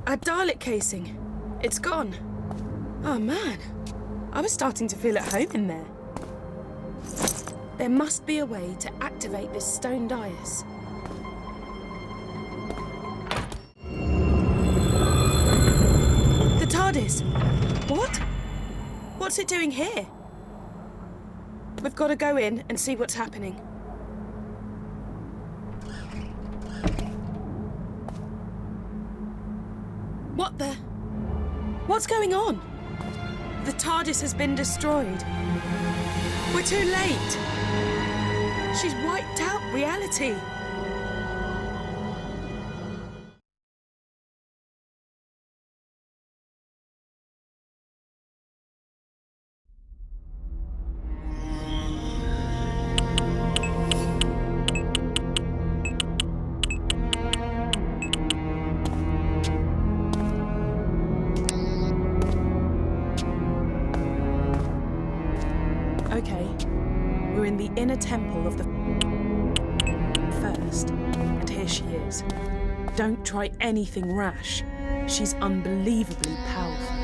A Dalek casing. It's gone. Oh man, I was starting to feel at home in there. There must be a way to activate this stone dais. The TARDIS! What? What's it doing here? We've got to go in and see what's happening. What the? What's going on? The TARDIS has been destroyed. We're too late. She's wiped out reality. Okay, we're in the inner temple of the First, and here she is. Don't try anything rash. She's unbelievably powerful.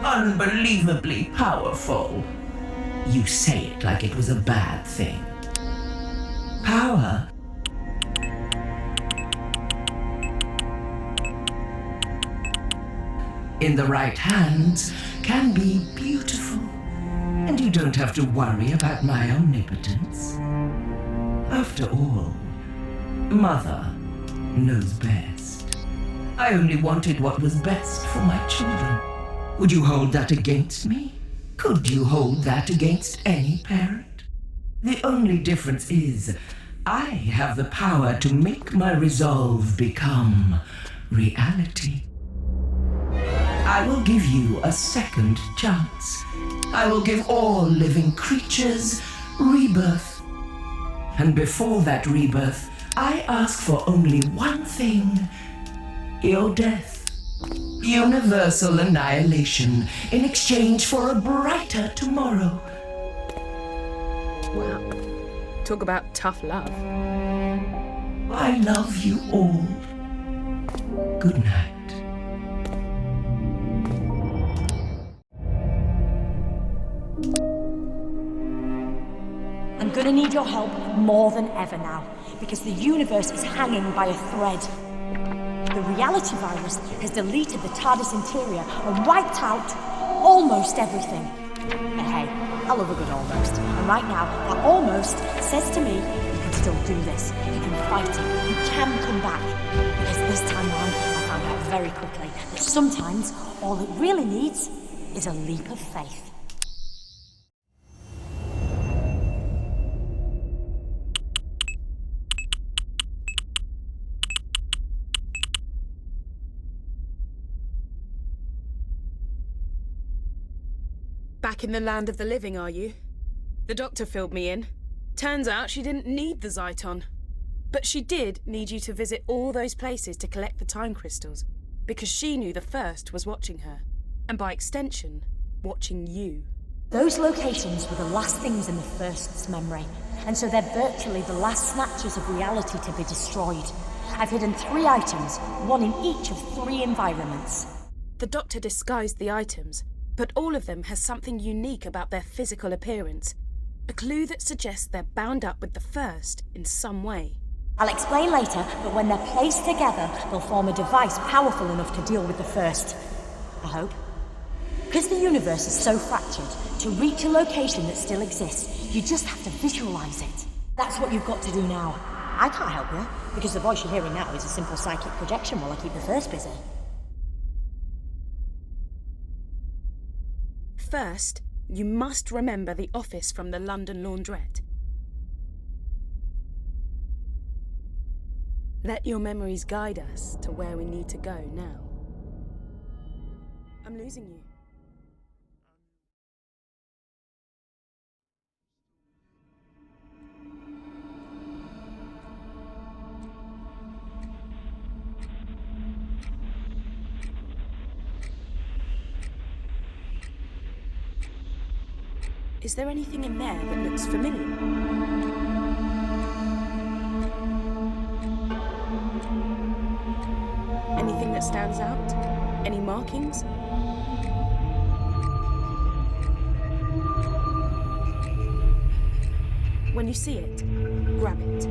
Unbelievably powerful? You say it like it was a bad thing. Power? In the right hands can be beautiful. And you don't have to worry about my omnipotence. After all, Mother knows best. I only wanted what was best for my children. Would you hold that against me? Could you hold that against any parent? The only difference is, I have the power to make my resolve become reality. I will give you a second chance. I will give all living creatures rebirth. And before that rebirth, I ask for only one thing: your death. Universal annihilation in exchange for a brighter tomorrow. Wow. Talk about tough love. I love you all. Good night. I'm gonna need your help more than ever now, because the universe is hanging by a thread. The reality virus has deleted the TARDIS interior and wiped out almost everything. But hey, I love a good almost. And right now, that almost says to me, you can still do this. You can fight it. You can come back. Because this time around, I found out very quickly that sometimes all it really needs is a leap of faith. Back in the land of the living, are you? The doctor filled me in. Turns out she didn't need the Zyton. But she did need you to visit all those places to collect the time crystals, because she knew the First was watching her, and by extension, watching you. Those locations were the last things in the First's memory, and so they're virtually the last snatches of reality to be destroyed. I've hidden 3 items, one in each of 3 environments. The doctor disguised the items, but all of them has something unique about their physical appearance. A clue that suggests they're bound up with the First in some way. I'll explain later, but when they're placed together, they'll form a device powerful enough to deal with the First. I hope. Because the universe is so fractured, to reach a location that still exists, you just have to visualize it. That's what you've got to do now. I can't help you, because the voice you're hearing now is a simple psychic projection while I keep the First busy. First, you must remember the office from the London laundrette. Let your memories guide us to where we need to go now. I'm losing you. Is there anything in there that looks familiar? Anything that stands out? Any markings? When you see it, grab it.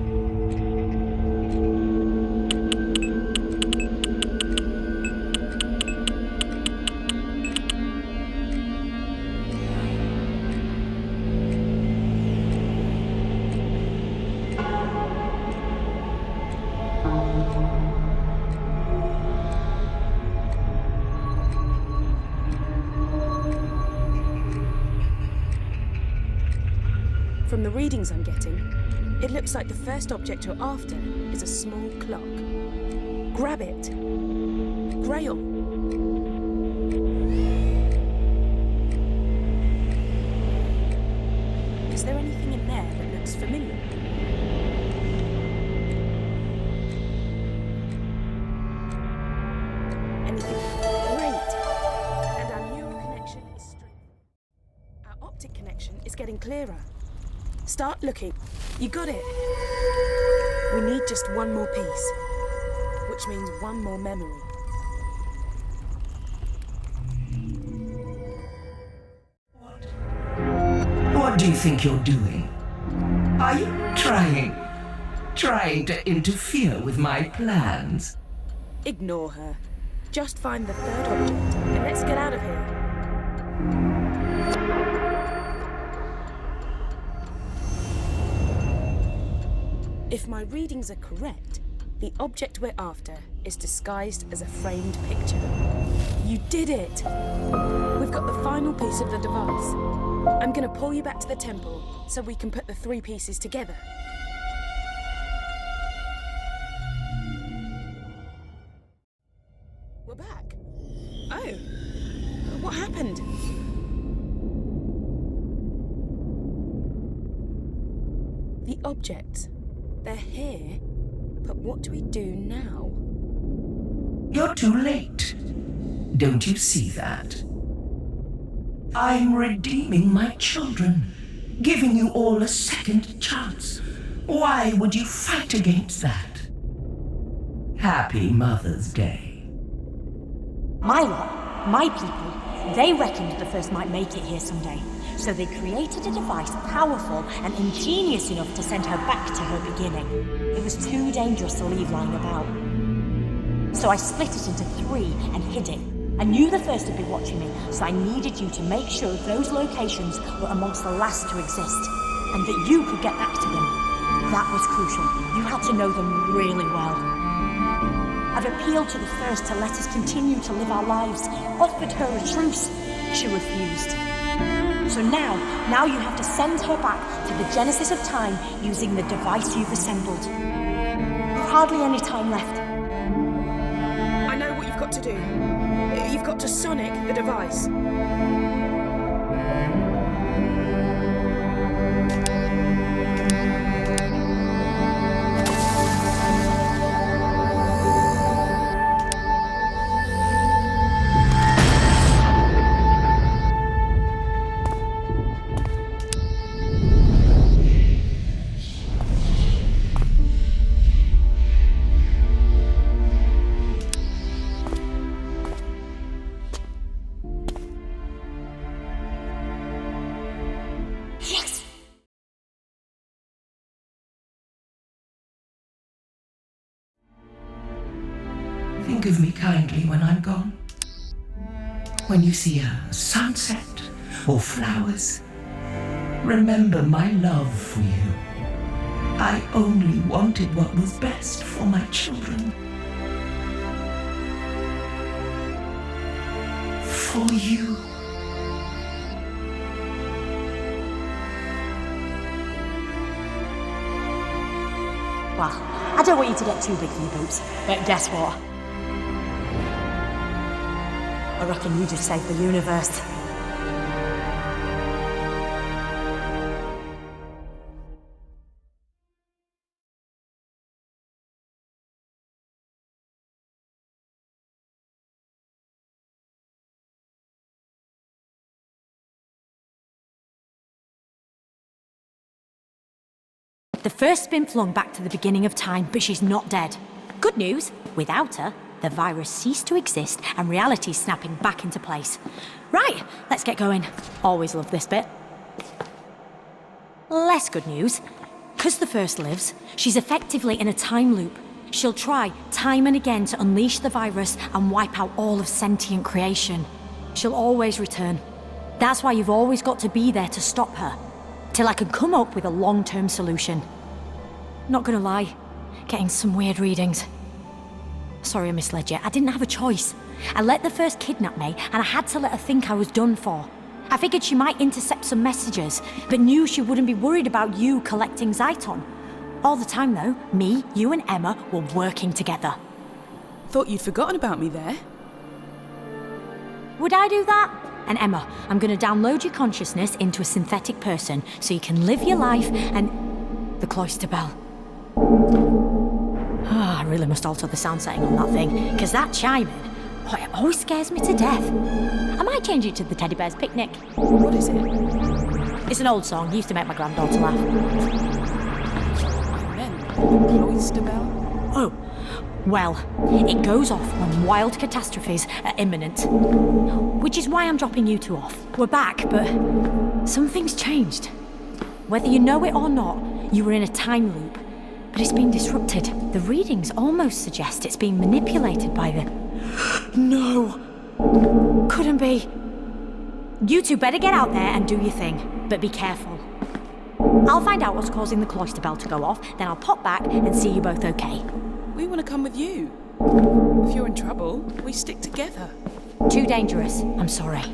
From the readings I'm getting, it looks like the first object you're after is a small clock. Grab it. Grail. Is there anything in there that looks familiar? Anything? Great. And our neural connection is straight. Our optic connection is getting clearer. Start looking. You got it. We need just one more piece, which means one more memory. What do you think you're doing? Are you trying to interfere with my plans? Ignore her. Just find the third object and let's get out of here. If my readings are correct, the object we're after is disguised as a framed picture. You did it! We've got the final piece of the device. I'm gonna pull you back to the temple so we can put the three pieces together. We're back. Oh, what happened? The objects. They're here, but what do we do now? You're too late. Don't you see that? I'm redeeming my children, giving you all a second chance. Why would you fight against that? Happy Mother's Day. My lot, my people, they reckoned the first might make it here someday. So they created a device powerful and ingenious enough to send her back to her beginning. It was too dangerous to leave lying about. So I split it into three and hid it. I knew the first would be watching me, so I needed you to make sure those locations were amongst the last to exist, and that you could get back to them. That was crucial. You had to know them really well. I've appealed to the first to let us continue to live our lives, offered her a truce. She refused. So now you have to send her back to the genesis of time using the device you've assembled. You've hardly any time left. I know what you've got to do. You've got to sonic the device. Think of me kindly when I'm gone. When you see a sunset or flowers, remember my love for you. I only wanted what was best for my children. For you. Well, I don't want you to get too big for your boots, but guess what? I reckon you just saved the universe. The first's been flung back to the beginning of time, but she's not dead. Good news, without her, the virus ceased to exist and reality's snapping back into place. Right, let's get going. Always love this bit. Less good news. Because the First lives, she's effectively in a time loop. She'll try time and again to unleash the virus and wipe out all of sentient creation. She'll always return. That's why you've always got to be there to stop her, till I can come up with a long-term solution. Not gonna lie, getting some weird readings. Sorry I misled you, I didn't have a choice. I let the First kidnap me, and I had to let her think I was done for. I figured she might intercept some messages, but knew she wouldn't be worried about you collecting Zyton. All the time though, me, you and Emma were working together. Thought you'd forgotten about me there. Would I do that? And Emma, I'm gonna download your consciousness into a synthetic person so you can live your life and... The cloister bell. I really must alter the sound setting on that thing, because that chiming, it always scares me to death. I might change it to the Teddy Bear's Picnic. What is it? It's an old song, used to make my granddaughter laugh. I meant the cloister bell. Oh, well, it goes off when wild catastrophes are imminent. Which is why I'm dropping you two off. We're back, but something's changed. Whether you know it or not, you were in a time loop, but it's been disrupted. The readings almost suggest it's being manipulated by the... No! Couldn't be. You two better get out there and do your thing, but be careful. I'll find out what's causing the cloister bell to go off, then I'll pop back and see you both okay. We want to come with you. If you're in trouble, we stick together. Too dangerous, I'm sorry.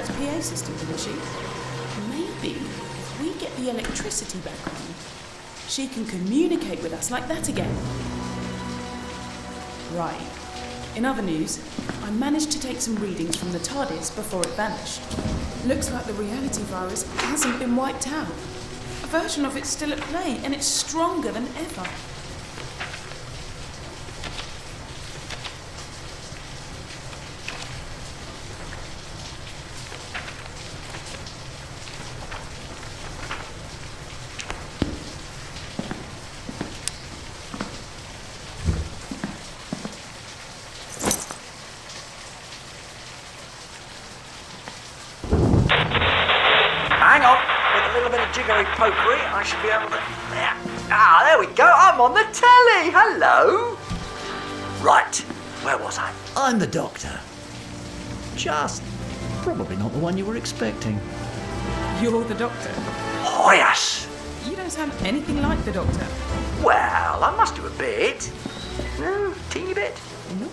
PA system, didn't she? Maybe if we get the electricity back on, she can communicate with us like that again. Right. In other news, I managed to take some readings from the TARDIS before it vanished. Looks like the reality virus hasn't been wiped out. A version of it's still at play, and it's stronger than ever. Hang on, with a little bit of jiggery pokery, I should be able to... there we go, I'm on the telly, hello! Right, where was I? I'm the Doctor. Just probably not the one you were expecting. You're the Doctor. Oh, yes. You don't sound anything like the Doctor. Well, I must do a bit. No, teeny bit. Nope,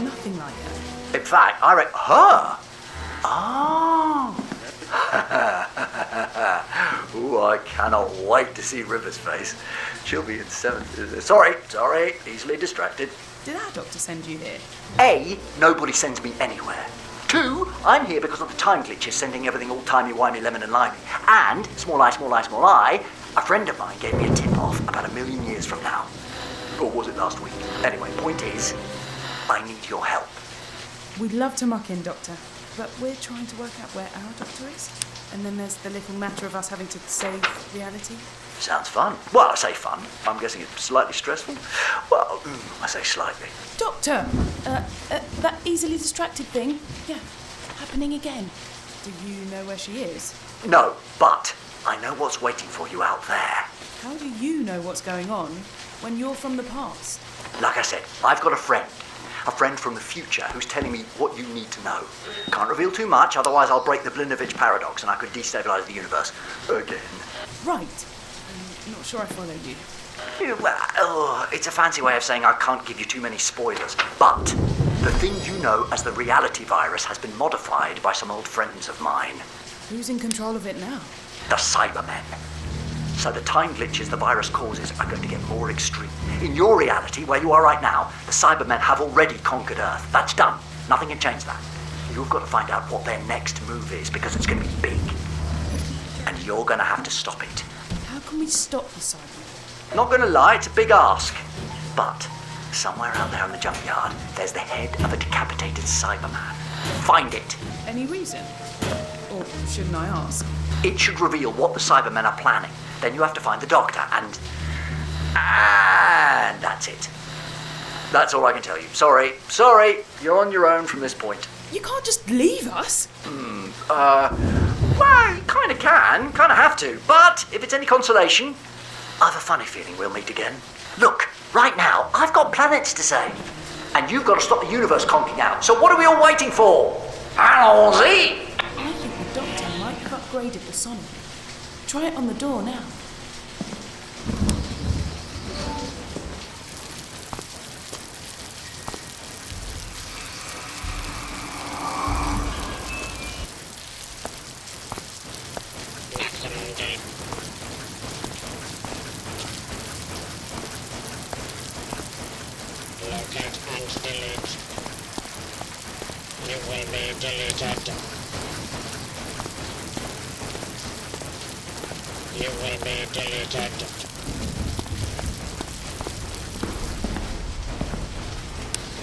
nothing like her. In fact, I reckon... Her? Oh. Ooh, I cannot wait to see River's face. She'll be in 7th. Sorry, easily distracted. Did our Doctor send you here? A, nobody sends me anywhere. 2, I'm here because of the time glitches sending everything all timey-wimey, lemon and limey. And, small eye, a friend of mine gave me a tip-off about 1,000,000 years from now. Or was it last week? Anyway, point is, I need your help. We'd love to muck in, Doctor, but we're trying to work out where our Doctor is. And then there's the little matter of us having to save reality. Sounds fun. Well, I say fun. I'm guessing it's slightly stressful. Well, I say slightly. Doctor! That easily distracted thing. Yeah, happening again. Do you know where she is? No, but I know what's waiting for you out there. How do you know what's going on when you're from the past? Like I said, I've got a friend from the future who's telling me what you need to know. Can't reveal too much, otherwise I'll break the Blinovitch paradox and I could destabilise the universe again. Right. I'm not sure I follow you. Well, it's a fancy way of saying I can't give you too many spoilers, but the thing you know as the reality virus has been modified by some old friends of mine. Who's in control of it now? The Cybermen. So the time glitches the virus causes are going to get more extreme. In your reality, where you are right now, the Cybermen have already conquered Earth. That's done. Nothing can change that. You've got to find out what their next move is because it's going to be big. And you're going to have to stop it. How can we stop the Cybermen? Not going to lie, it's a big ask. But somewhere out there in the junkyard, there's the head of a decapitated Cyberman. Find it. Any reason? Or shouldn't I ask? It should reveal what the Cybermen are planning. Then you have to find the Doctor and that's it. That's all I can tell you. Sorry, you're on your own from this point. You can't just leave us. Well, you kind of can, kind of have to. But if it's any consolation, I have a funny feeling we'll meet again. Look, right now, I've got planets to save. And you've got to stop the universe conking out. So what are we all waiting for? Allons-y! I think the Doctor might have upgraded the Sonic. Try it on the door now. Locate and delete. You will be deleted. You will be deleted.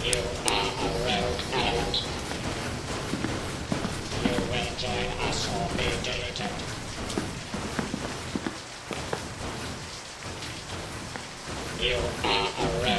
You are a rogue element. You will join us or be deleted. You are a rogue